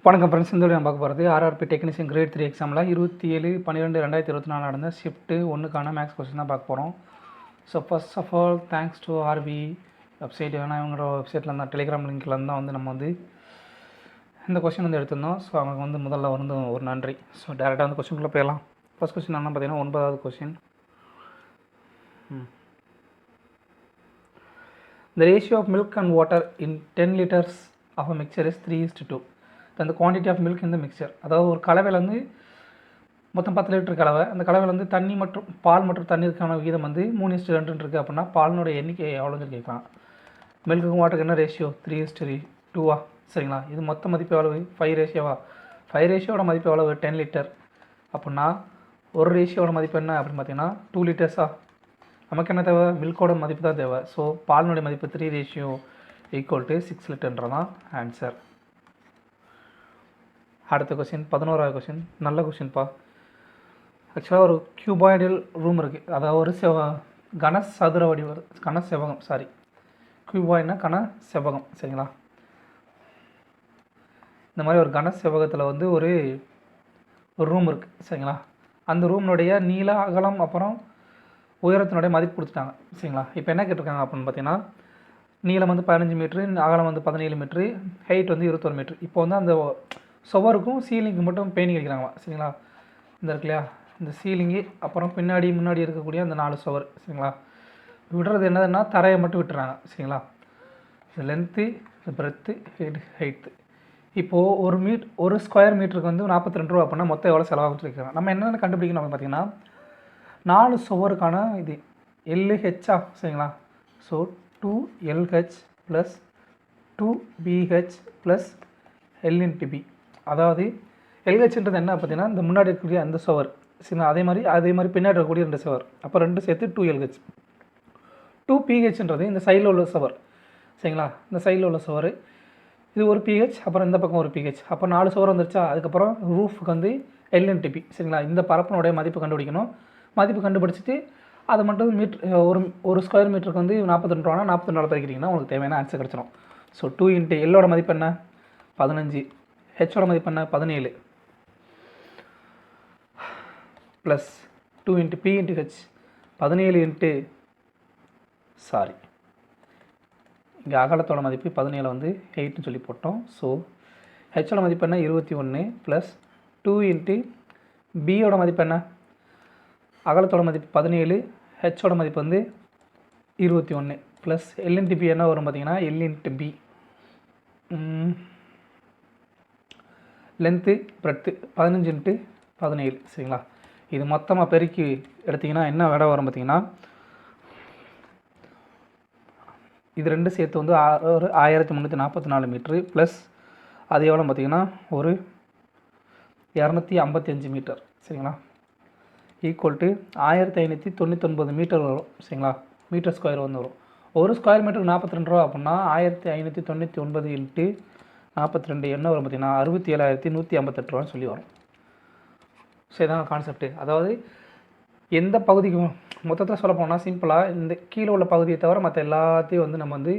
வணக்கம் ஃப்ரெண்ட்ஸ். இந்த நம்ம பார்க்க போகிறது ஆர்ஆர்பி டெக்னீஷியன் கிரேட் 3 எக்ஸாமில் 27/12/2024 நடந்த ஷிஃப்ட்டு 1க்கான மேக்ஸ் கொஸ்டின் தான் பார்க்க போகிறோம். So first of all thanks to RP website. வேணால் இவங்களோட வெப்சைட்டில் இருந்தால் டெலிகிராம் லிங்க்கில் இருந்தால் வந்து நம்ம வந்து இந்த கொஸ்டின் வந்து எடுத்திருந்தோம். ஸோ அவங்க வந்து முதல்ல வந்து ஒரு நன்றி. ஸோ டேரெக்டாக வந்து கொஸ்டின்குள்ளே போயிடலாம். ஃபர்ஸ்ட் கொஸ்டின் என்ன பார்த்தீங்கன்னா 9வது question. The ratio of milk and water in 10 liters of a mixture is 3:2. அந்த குவான்டிட்டி ஆஃப் மில்க் இந்த மிக்சர், அதாவது ஒரு கலவையில் வந்து மொத்தம் 10 லிட்டர் கலவை. அந்த கலவையில் வந்து தண்ணி மற்றும் பால் மற்றும் தண்ணீருக்கான விகிதம் வந்து 3:2 இருக்குது. அப்படின்னா பாலினோட எண்ணிக்கை எவ்வளோன்னு கேட்கலாம். மில்க்குக்கும் வாட்டருக்கு என்ன ரேஷியோ? 3:2. சரிங்களா? இது மொத்த மதிப்பு எவ்வளவு? 5 ரேஷியோவா? 5 ரேஷியோட மதிப்பு எவ்வளவு? 10 லிட்டர். அப்படின்னா ஒரு ரேஷியோட மதிப்பு என்ன அப்படின்னு பார்த்தீங்கன்னா 2 லிட்டர்ஸா? நமக்கு என்ன தேவை? மில்கோட மதிப்பு தான் தேவை. ஸோ பாலினுடைய மதிப்பு 3:6 லிட்டர்ன்றதான் ஆன்சர். அடுத்த கொஸ்டின் 11வது கொஸ்டின். நல்ல கொஸ்டின்ப்பா. ஆக்சுவலாக ஒரு கியூபாய்டல் ரூம் இருக்குது, அதாவது ஒரு கனசதுர வடிவ கனசெவகம். கியூபாய்னா கனசெவகம். சரிங்களா? இந்த மாதிரி ஒரு கனசெவகத்தில் வந்து ஒரு ரூம் இருக்குது. சரிங்களா? அந்த ரூம்னுடைய நீள அகலம் அப்புறம் உயரத்தினுடைய மதிப்பு கொடுத்துட்டாங்க. சரிங்களா? இப்போ என்ன கேட்டிருக்காங்க அப்படின்னு பார்த்தீங்கன்னா, நீளம் வந்து 15 மீட்ரு, அகலம் வந்து 17 மீட்ரு, ஹைட் வந்து 21 மீட்ரு. இப்போ வந்து அந்த சுவருக்கும் சீலிங்க்கு மட்டும் பெயிண்டிங் அடிக்கிறாங்களா? சரிங்களா? இந்த இருக்கு இல்லையா, இந்த சீலிங்கு அப்புறம் முன்னாடி இருக்கக்கூடிய அந்த 4 சுவர். சரிங்களா? விடுறது என்னதுன்னா தரையை மட்டும் விட்டுறாங்க. சரிங்களா? இந்த லென்த்து, இந்த பிரெத்து, ஹைட்டு. இப்போது ஒரு ஸ்கொயர் மீட்டருக்கு வந்து 42 ரூபா. அப்படின்னா மொத்தம் எவ்வளோ செலவாகுன்னு சொல்லியிருக்காங்க. நம்ம என்னென்ன கண்டுபிடிக்கணும் அப்படின்னு பார்த்தீங்கன்னா 4 சுவருக்கான இது LH. சரிங்களா? So 2LH plus 2BH plus L×B. அதாவது LHன்றது என்ன பார்த்தீங்கன்னா இந்த முன்னாடி இருக்கக்கூடிய அந்த சுவர். சரிங்களா? அதே மாதிரி பின்னாடி இருக்கக்கூடிய 2 சுவர். அப்போ 2 சேர்த்து 2LH. 2PHன்றது இந்த சைடில் உள்ள சுவர். சரிங்களா? இந்த சைடில் உள்ள சுவர் இது ஒரு PH, அப்புறம் இந்த பக்கம் ஒரு PH. அப்போ 4 சுவர் வந்துருச்சா? அதுக்கப்புறம் ரூஃபுக்கு வந்து L×B. சரிங்களா? இந்த பரப்பினுடைய மதிப்பு கண்டுபிடிக்கணும். மதிப்பு கண்டுபிடிச்சிட்டு அதை மட்டும் ஒரு ஸ்கொயர் மீட்டருக்கு வந்து 42 ரூபானா 42 பெருக்கிறீங்கன்னா உங்களுக்கு தேவையான ஆன்சர் கிடச்சிடும். ஸோ 2 × Lோட மதிப்பு என்ன? 15. ஹெச்சோட மதிப்பு என்ன? 17 ப்ளஸ் 2 × P × H 17 இங்கே அகலத்தோட மதிப்பு 17 வந்து 8ன்னு சொல்லி போட்டோம். ஸோ ஹெச்சோட மதிப்பு என்ன? 21 ப்ளஸ் 2 × பியோட மதிப்பு என்ன? அகலத்தோட மதிப்பு 17, ஹெச்சோட மதிப்பு வந்து 21 ப்ளஸ் L×B என்ன வரும் பார்த்தீங்கன்னா L×B. Length breadth 15 × 17. சரிங்களா? இது மொத்தமாக பெருக்கி எடுத்திங்கன்னா என்ன விட வரும் பார்த்தீங்கன்னா, இது 2 சேர்த்து வந்து ஒரு 1344 மீட்ரு ப்ளஸ் அது எவ்வளோ பார்த்தீங்கன்னா ஒரு 255 மீட்டர். சரிங்களா? ஈக்குவல் டு 1599 மீட்டர் வரும். சரிங்களா? மீட்டர் ஸ்கொயர் வந்து வரும். ஒரு ஸ்கொயர் மீட்டருக்கு 42 ரூபா. அப்படின்னா 1599 × 42 என்ன வரும் பார்த்தீங்கன்னா 67,158 ரூபான்னு சொல்லி வரும். ஸோ இதாங்க கான்செப்ட்டு. அதாவது எந்த பகுதிக்கு மொத்தத்தில் சொல்ல போனால் சிம்பிளாக இந்த கீழே உள்ள பகுதியை தவிர மற்ற எல்லாத்தையும் வந்து நம்ம வந்து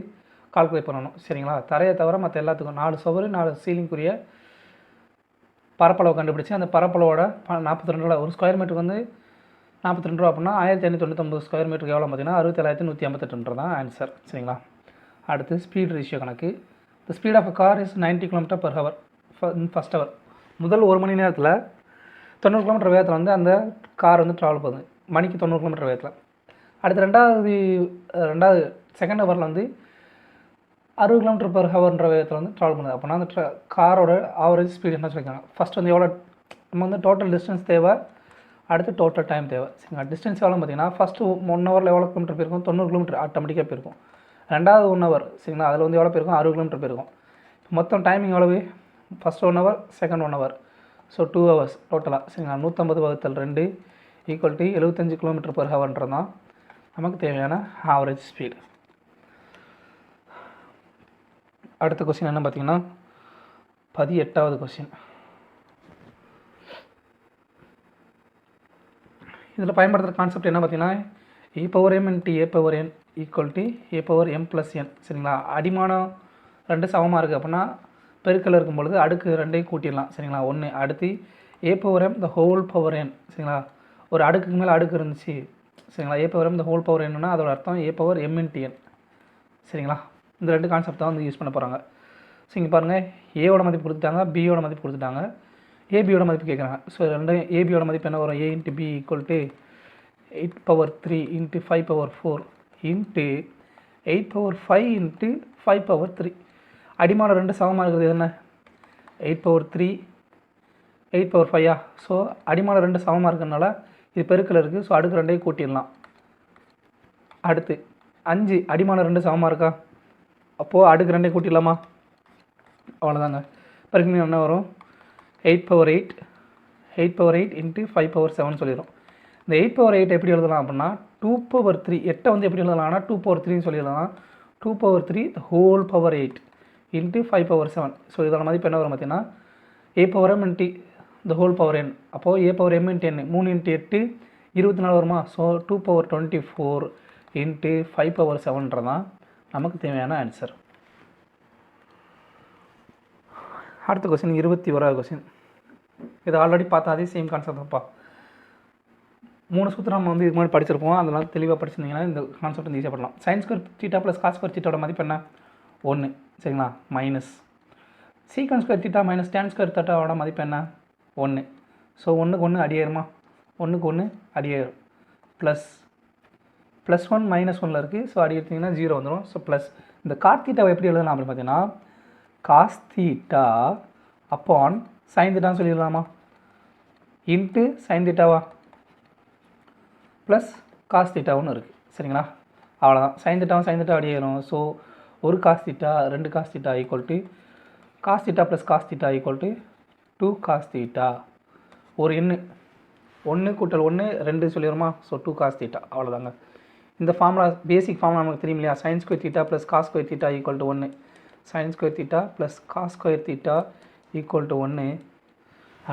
கால்குலேட் பண்ணணும். சரிங்களா? தரையை தவிர மற்ற எல்லாத்துக்கும் 4 சுவர் 4 சீலிங்குரிய பரப்பளவு கண்டுபிடிச்சி அந்த பரப்பளவோட 42 ரூபா. ஒரு ஸ்கொயர் மீட்டருக்கு வந்து 42 ரூபா. அப்படின்னா 1599 ஸ்கொயர் மீட்டருக்கு எவ்வளோ பார்த்தீங்கன்னா 67,158 தான் ஆன்சர். சரிங்களா? அடுத்து ஸ்பீட் ரேஷியோ கணக்கு. The speed of a car is 90 km/h first hour. முதல் 1 மணி நேரத்தில் 90 km வேகத்தில் வந்து அந்த கார் வந்து ட்ராவல் பண்ணுது. மணிக்கு 90 km வேகத்தில். அடுத்து ரெண்டாவது செகண்ட் ஹவரில் வந்து 60 km/hன்ற வேகத்தில் வந்து ட்ராவல் பண்ணுது. அப்படின்னா அந்த காரோட ஆவரேஜ் ஸ்பீட் என்ன சொல்லியிருக்காங்க. ஃபஸ்ட் வந்து எவ்வளோ நம்ம வந்து டோட்டல் டிஸ்டன்ஸ் தேவை, அடுத்து டோட்டல் டைம் தேவை. சரிங்களா? டிஸ்டன்ஸ் எவ்வளோ பார்த்தீங்கன்னா ஃபஸ்ட்டு 1 ஹவரில் எவ்வளோ கிலோமீட்டர் போயிருக்கும்? 90 km ஆட்டோமேட்டிக்காக போயிருக்கும். ரெண்டாவது 1 ஹவர். சரிங்களா? அதில் வந்து எவ்வளோ போயிருக்கும்? 60 km போயிருக்கும். மொத்தம் டைமிங் எவ்வளவு? First 1 hour, second 1 hour. So 2 hours டோட்டலாக. சரிங்களா? 150/2 ஈக்குவல் டு 75 km/hன்றது தான் நமக்கு தேவையான ஆவரேஜ் ஸ்பீடு. அடுத்த கொஸ்டின் என்ன பார்த்தீங்கன்னா 18வது கொஸ்டின். இதில் பயன்படுத்துகிற கான்செப்ட் என்ன பார்த்தீங்கன்னா e⁴m × a⁴n equal to a⁴m + n. சரிங்களா? அடிமானம் 2 சமமாக இருக்குது. அப்படின்னா பெருக்கல் இருக்கும் பொழுது அடுக்கு ரெண்டையும் கூட்டிடலாம் சரிங்களா. 1 அடுத்து a power m the whole power n சரிங்களா. ஒரு அடுக்குக்கு மேலே அடுக்கு இருந்துச்சு சரிங்களா. a power m the whole power என்னன்னா அதோட அர்த்தம் a power m into n சரிங்களா. இந்த ரெண்டு கான்செப்ட் தான் வந்து யூஸ் பண்ண போகிறாங்க. ஸோ இங்கே பாருங்கள், ஏவோட மதிப்பு கொடுத்துட்டாங்க, பியோட மதிப்பு கொடுத்துட்டாங்க, ஏபியோட மதிப்பு கேட்குறாங்க. ஸோ ரெண்டு ஏபியோட மதிப்பு என்ன வரும், a into b equal to 8 power 3 into 5 power 4 into 8 power 5 into 5 power 3. அடிமான ரெண்டு சமமாக இருக்கிறது என்ன, 8 power 3 8 power 5. ஸோ அடிமான ரெண்டு சமமாக இருக்கிறதுனால இது பெருக்கில் இருக்குது. ஸோ அடுக்கு ரெண்டையும் கூட்டிடலாம். அடுத்து 5 அடிமான ரெண்டு சமமாக இருக்கா, அப்போது அடுக்கு ரெண்டையும் கூட்டிடலாமா, அவ்வளோதாங்க. பெருக்கினா என்ன வரும், 8 power 8 into 5 power 7 சொல்லிடும். இந்த 8 power 8 எப்படி எழுதலாம் அப்படின்னா 2 power 3, 8 வந்து எப்படி எழுதலாம்னா 2 power 3 சொல்லிடலாம். 2 power 3 the whole power 8 into 5 power 7. So இதோட மதிப்பு என்ன வரும் பார்த்தீங்கன்னா a power m into the whole power n. அப்போது a power m into n 3 into 8 24 வருமா. ஸோ 2 power 24 into 5 power 7ன்றதான் நமக்கு தேவையான ஆன்சர். அடுத்த கொஸ்டின் 21வது கொஸ்டின். இது ஆல்ரெடி பார்த்தா அதே சேம் கான்செப்ட் தான்ப்பா. 3 சூத்திரம் நம்ம வந்து இதுக்கு முன்னாடி படிச்சிருப்போம். அதெல்லாம் தெளிவாக படிச்சிருந்தீங்கன்னா இந்த கான்செப்ட் வந்து ஈஸியாக பண்ணலாம். Sine square theta plus cos square தீட்டாவோட மதிப்பு என்ன, 1 சரிங்களா. Minus secant square theta minus tan square தீட்டாவோட மதிப்பு என்ன, 1. ஸோ 1க்கு 1 அடியாயிருமா, 1க்கு 1 அடியாயிரும். ப்ளஸ் 1 மைனஸ் 1ல் இருக்குது. ஸோ அடி எடுத்திங்கன்னா 0 வந்துடும். ஸோ ப்ளஸ் இந்த காட் தீட்டாவை எப்படி எழுதலாம் அப்படின்னு பார்த்தீங்கன்னா காஸ் தீட்டா அப்பான் சைன் தீட்டான்னு சொல்லிடலாமா, இன்ட்டு சைன் தீட்டாவா ப்ளஸ் காஸ் தீட்டாவும் இருக்குது சரிங்களா. அவ்வளோதான், சைன் தீட்டா அடியாயிரும். ஸோ ஒரு cos theta 2 cos theta equal to cos theta plus cos theta equal to 2 cos theta. ஒரு எண்ணு 1 கூட்டல் 1 2 சொல்லிடுமா. ஸோ 2 காஸ் தீட்டா, அவ்வளோதாங்க. இந்த ஃபார்முலா பேசிக் ஃபார்முலா நமக்கு தெரியும் இல்லையா, sine square theta plus cos square theta equal to 1. Sine square theta plus cos square theta equal to 1.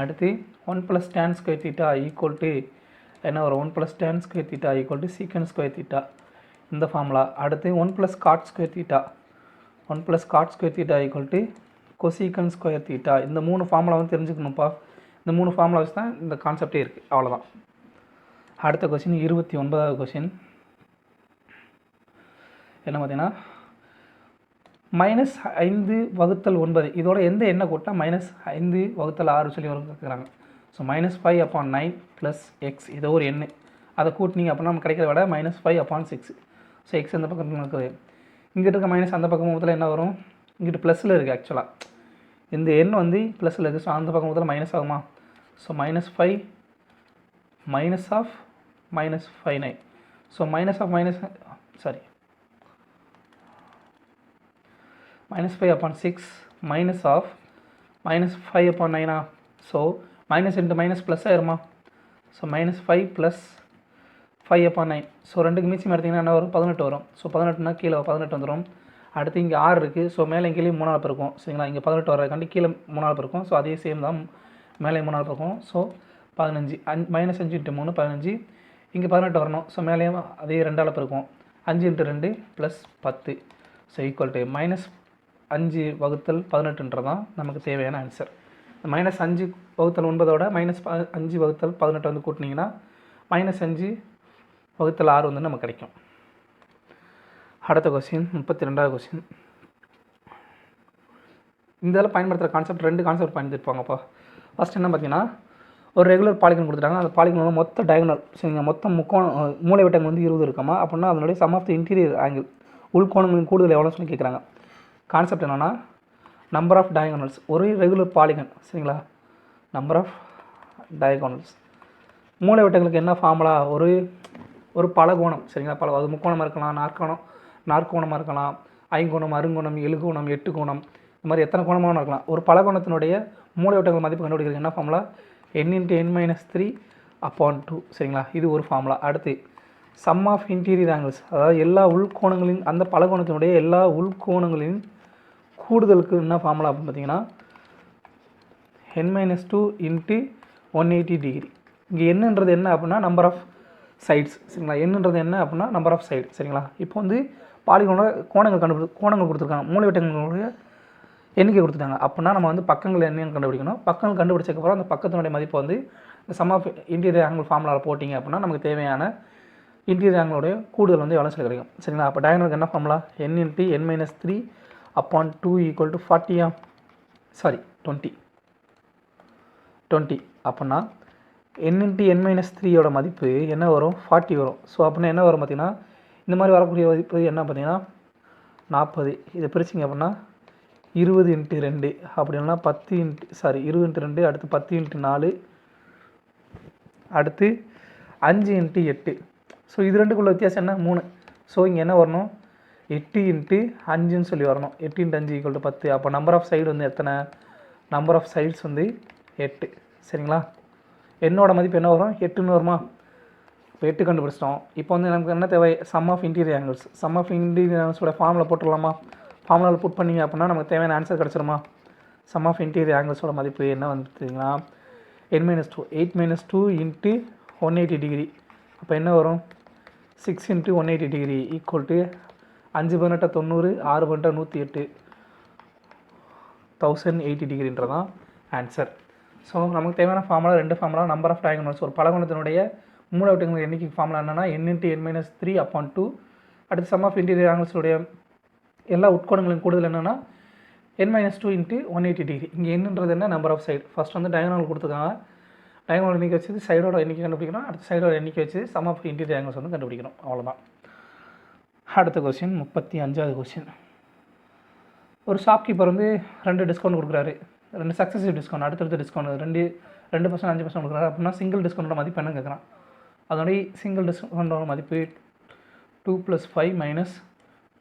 அடுத்து 1 plus tan square theta equal to என்ன வரும், 1 plus tan square theta equal to sec square theta, இந்த formula. அடுத்து 1 plus cot square theta, 1 plus cot square theta equal to cosec square theta. இந்த 3 formula வந்து தெரிஞ்சுக்கணும்ப்பா. இந்த 3 formula வச்சு தான் இந்த கான்செப்டே இருக்குது, அவ்வளோதான். அடுத்த கொஸ்டின் 29வது கொஸ்டின் என்ன பார்த்தீங்கன்னா -5/9 இதோட எந்த எண்ணை கூட்டினா -5/6 சொல்லி வரும் கேட்குறாங்க. ஸோ -5/9 ப்ளஸ் எக்ஸ் இதோ ஒரு எண்ணு, அதை கூட்டினீங்க அப்படின்னா நமக்கு கிடைக்கிற விட -5/6. ஸோ எக்ஸ் இந்த பக்கம் இருக்குது, இங்கிட்ட இருக்க மைனஸ் அந்த பக்கம் முதல்ல என்ன வரும், இங்கிட்ட ப்ளஸில் இருக்குது. ஆக்சுவலாக இந்த எண் வந்து ப்ளஸில் இருக்குது. ஸோ அந்த பக்கம் முதல்ல மைனஸ் ஆகுமா. So -5 minus of -5/9. So -5/6 minus of -5/9. So minus into minus plus ஆயிருமா. So -5 plus 5/9. ஸோ ரெண்டுக்கு மிச்சம் எடுத்திங்கன்னா என்ன வரும், 18 வரும். ஸோ 18னா கீழே 18 வந்துடும். அடுத்து இங்கே 6 இருக்குது. ஸோ மேலே கீழே 3 இருக்கும் சரிங்களா. இங்கே 18 வரக்காண்டி கீழே 3 இருக்கும். ஸோ அதே சேம் தான், மேலே 3 இருக்கும். ஸோ 15 -5 × 3 15. இங்கே 18 வரணும். ஸோ மேலேயும் அதே 2 இருக்கும். 5 × 2 ப்ளஸ் 10. ஸோ ஈக்குவல் டு -5/18ன்றதான் நமக்கு தேவையான ஆன்சர். -5/9 -5/18 வந்து கூட்டினீங்கன்னா -5/6 வந்து நமக்கு கிடைக்கும். அடுத்த கொஸ்டின் 32வது கொஸ்டின். இந்த இதில் பயன்படுத்துகிற கான்செப்ட் 2 கான்செப்ட் பயன்படுத்திருப்பாங்கப்பா. ஃபஸ்ட் என்ன பார்த்தீங்கன்னா ஒரு ரெகுலர் பாலிகன் கொடுத்துட்டாங்க. அந்த பாலிகனோட மொத்த டயகனல் சரிங்க, மொத்தம் மூலை விட்டங்கள் வந்து 20 இருக்காமா. அப்படின்னா அதனுடைய sum of the interior angle உள்கோணங்களின் கூடுதல் எவ்வளோன்னு சொல்லி கேட்குறாங்க. கான்செப்ட் என்னென்னா நம்பர் ஆஃப் டயகனல்ஸ், ஒரு ரெகுலர் பாலிகன் சரிங்களா, நம்பர் ஆஃப் டயகனல்ஸ். மூலை விட்டங்களுக்கு என்ன ஃபார்முலா, ஒரு பலகோணம் சரிங்களா. அது முக்கோணமாக இருக்கலாம், நாற்கோணமாக இருக்கலாம், ஐங்கோணம், அருங்கோணம், எழுகோணம், எட்டுக்கோணம், இந்த மாதிரி எத்தனை கோணமாக இருக்கலாம். ஒரு பலகோணத்தினுடைய மூலை விட்டங்கள் மதிப்பு கண்டுபிடிக்கிறது என்ன ஃபார்முலா, n × n - 3/2 சரிங்களா. இது ஒரு ஃபார்முலா. அடுத்து சம் ஆஃப் இன்டீரியர் ஆங்கிள்ஸ், அதாவது எல்லா உள்கோணங்களின் அந்த பலகோணத்தினுடைய எல்லா உள்கோணங்களின் கூடுதலுக்கு என்ன ஃபார்முலா அப்படின்னு பார்த்தீங்கன்னா n - 2 × 180 டிகிரி. இங்கே என்னன்றது என்ன அப்படின்னா நம்பர் ஆஃப் சைட்ஸ் சரிங்களா. என்னன்றது என்ன அப்படின்னா நம்பர் ஆஃப் சைடு சரிங்களா. இப்போ வந்து பாலிகோனோட கோணங்கள் கொடுத்துருக்காங்க. மூலைவிட்டங்களுடைய எண்ணிக்கை கொடுத்துட்டாங்க. அப்படின்னா நம்ம வந்து பக்கங்கள் என்னன்னு கண்டுபிடிக்கணும். பக்கங்கள் கண்டுபிடிச்சதுக்கப்புறம் அந்த பக்கத்தினுடைய மதிப்பு வந்து இந்த சம் ஆஃப் இன்டீரியர் ஆங்கிள் ஃபார்முலாவில் போட்டிங்க அப்படின்னா நமக்கு தேவையான இன்டீரியர் ஆங்கிளோடைய கூடுதல் வந்து எவ்வளோ சொல்லி கிடைக்கும். சரிங்களா? அப்போ டயகனலுக்கு என்ன ஃபார்முலா? n × n - 3/2 = 40 சாரி 20 அப்படின்னா n × n - 3யோட மதிப்பு என்ன வரும்? 40 வரும். ஸோ அப்படின்னா என்ன வரும் பார்த்தீங்கன்னா, இந்த மாதிரி வரக்கூடிய மதிப்பு என்ன பார்த்தீங்கன்னா 40. இதை பிரிச்சிங்க அப்படின்னா 20 × 2 அப்படி இல்லைனா 20 × 2 அடுத்து 10 × 4 அடுத்து 5 × 8. ஸோ இது ரெண்டுக்குள்ள வித்தியாசம் என்ன? 3. ஸோ இங்கே என்ன வரணும்? 8 × 5ன்னு சொல்லி வரணும். 8 × 5 = 10. அப்போ நம்பர் ஆஃப் சைடு வந்து எத்தனை? நம்பர் ஆஃப் சைட்ஸ் வந்து 8. சரிங்களா? என்னோட மதிப்பு என்ன வரும்? 8ன்னு வருமா? இப்போ 8 கண்டுபிடிச்சிட்டோம். இப்போ வந்து நமக்கு என்ன தேவை? Sum of interior angles. Sum of interior ஆங்கிள்ஸோட ஃபார்முலா போட்டுடலாமா? ஃபார்முலாவில் புட் பண்ணிங்க அப்படின்னா நமக்கு தேவையான ஆன்சர் கிடச்சிருமா? சம் ஆஃப் இன்டீரியர் ஆங்கிள்ஸோட மதிப்பு என்ன வந்து பார்த்தீங்கன்னா n - 2 8 - 2 × 180 டிகிரி. அப்போ என்ன வரும்? 6 × 180 டிகிரி = 5 × 18 90, 6 × 108 1080 டிகிரின்றதான் ஆன்சர். ஸோ நமக்கு தேவையான formula 2 formula. Number of diagonals ஒரு பலகோணத்தினுடைய மூலவட்டங்கள் எண்ணிக்கை ஃபார்முலா என்னன்னா n × n - 3/2. அடுத்து சம் ஆஃப் இன்டீரியர் ஆங்கிள்ஸுடைய எல்லா உட்கோணங்களின் கூடுதல் என்னென்னா n - 2 × 180 டிகிரி. இங்கே என்னன்றது என்ன? Number of side. ஃபஸ்ட் வந்து டயகனல் கொடுத்துருக்காங்க. டயகனல் எண்ணிக்கை வச்சு சைடோட எண்ணிக்கை கண்டுபிடிக்கணும். அடுத்த சைடோட எண்ணிக்கை வச்சு சம் ஆஃப் இன்டீரியர் ஆங்கிள்ஸ் வந்து கண்டுபிடிக்கணும். அவ்வளோதான். அடுத்த கொஸ்டின் 35வது கொஸ்டின். ஒரு ஷாப்கீப்பர் வந்து 2 டிஸ்கவுண்ட் கொடுக்குறாரு. 2 சக்ஸஸிவ் டிஸ்கவுண்ட், அடுத்தடுத்த டிஸ்கவுண்ட் 2% 5% கொடுக்குறாரு. அப்படின்னா சிங்கிள் டிஸ்கவுண்டோட மதிப்பு என்ன கேட்குறான்? அதனுடைய சிங்கிள் டிஸ்கவுண்டோட மதிப்பு 2 + 5 -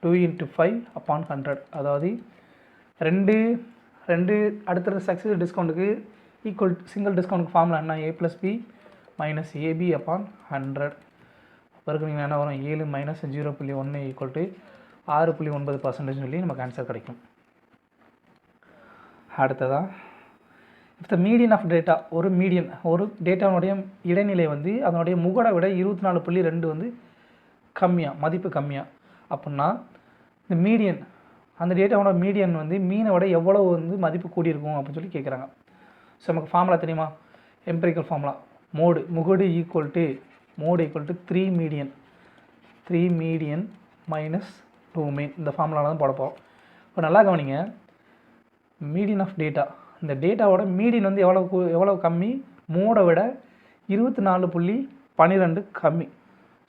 2 × 5/100. அதாவது ரெண்டு அடுத்தடுத்த சக்ஸஸிவ் டிஸ்கவுண்ட்டுக்கு ஈக்குவல் சிங்கிள் டிஸ்கவுண்ட்டுக்கு ஃபார்முலா என்ன? a + b - ab/100. பிறகு நீங்கள் என்ன வரும்? 7 - 0.1 = 6.9% சொல்லி நமக்கு ஆன்சர் கிடைக்கும். அடுத்ததாக if the median of data, ஒரு டேட்டாவுடைய இடைநிலை வந்து அதனுடைய முகடை விட 24.2 வந்து கம்மியாக, மதிப்பு கம்மியாக அப்படின்னா இந்த மீடியன், அந்த டேட்டாவோட மீடியன் வந்து மீனை விட எவ்வளோ வந்து மதிப்பு கூடியிருக்கும் அப்படின்னு சொல்லி கேட்குறாங்க. ஸோ நமக்கு ஃபார்முலா தெரியுமா? Empirical formula. முகடு = 3 மீடியன் - 2 மீன். இந்த ஃபார்முலாவில் தான் போடப்போம். இப்போ நல்லா கவனிங்க. மீடியன் ஆஃப் டேட்டா, இந்த டேட்டாவோட மீடியன் வந்து எவ்வளோ கம்மி? மோடை விட 24.12 கம்மி.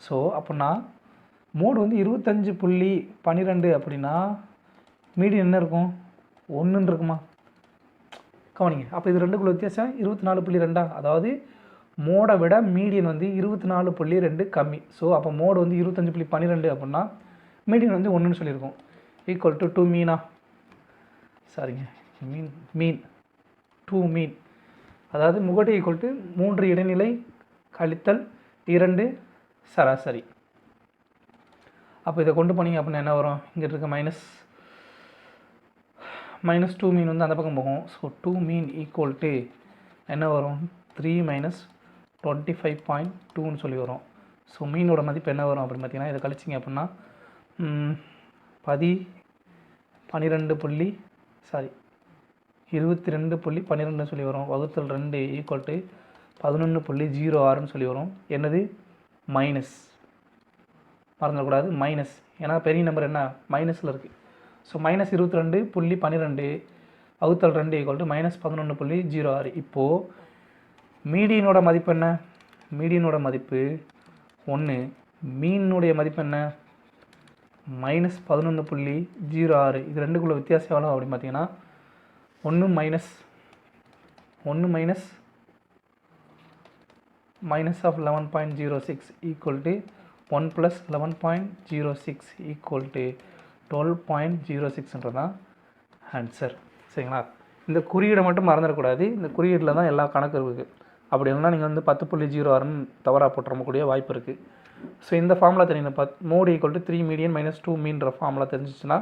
ஸோ அப்படின்னா மோடு வந்து 25.12 அப்படின்னா மீடியன் என்ன இருக்கும்? 1ன்னு இருக்குமா? கவனிங்க. அப்போ இது ரெண்டுக்குள்ள வித்தியாசம் 24.2. அதாவது மோடை விட மீடியன் வந்து 24.2 கம்மி. ஸோ அப்போ மோடு வந்து 25.12 அப்படின்னா மீடியன் வந்து 1ன்னு சொல்லியிருக்கோம். Equal to 2 Meena? சாரிங்க, மீன் 2 மீன். அதாவது முகடு ஈக்குவல் டு 3 இடைநிலை கழித்தல் 2 சராசரி. அப்போ இதை கொண்டு போனீங்க அப்படின்னா என்ன வரும்? இங்கே இருக்க -2 மீன் வந்து அந்த பக்கம் போகும். ஸோ 2 மீன் ஈக்குவல் டு என்ன வரும்? 3 - 25.2ன்னு சொல்லி வரும். ஸோ மீனோட மதிப்பு என்ன வரும் அப்படின்னு பார்த்தீங்கன்னா, இதை கழிச்சிங்க அப்படின்னா 22.12 சொல்லி வரும். வகுத்தல் 2 ஈக்குவல் டு 11.06ன்னு சொல்லி வரும். என்னது? மைனஸ், மறந்துடக்கூடாது, மைனஸ். ஏன்னா பெரிய நம்பர் என்ன? மைனஸில் இருக்குது. ஸோ -22.12 வகுத்தல் 2 ஈக்குவல் டு -11.06. இப்போது மீடியனோட மதிப்பு என்ன? மீடியனோட மதிப்பு 1. மீனுடைய மதிப்பு என்ன? -11.06. இது ரெண்டுக்குள்ள வித்தியாசம் எவ்வளோ அப்படின்னு பார்த்தீங்கன்னா 1 - -11.06 ஈக்குவல் டு 1 + 11.06 ஈக்குவல் டு 12.06ன்றதான் ஆன்சர். சரிங்களா? இந்த குறியீடை மட்டும் மறந்துடக்கூடாது. இந்த குறியீடில் தான் எல்லா கணக்கு இருக்குது. அப்படி இல்லைனா நீங்கள் வந்து 10.06ன்னு தவறாக போட்டுறக்கூடிய வாய்ப்பு இருக்குது. ஸோ இந்த ஃபார்முலா தெரியும். மோடு ஈக்குவல் டு 3 மீடியன் - 2 மீன்ற ஃபார்முலா தெரிஞ்சிச்சுன்னா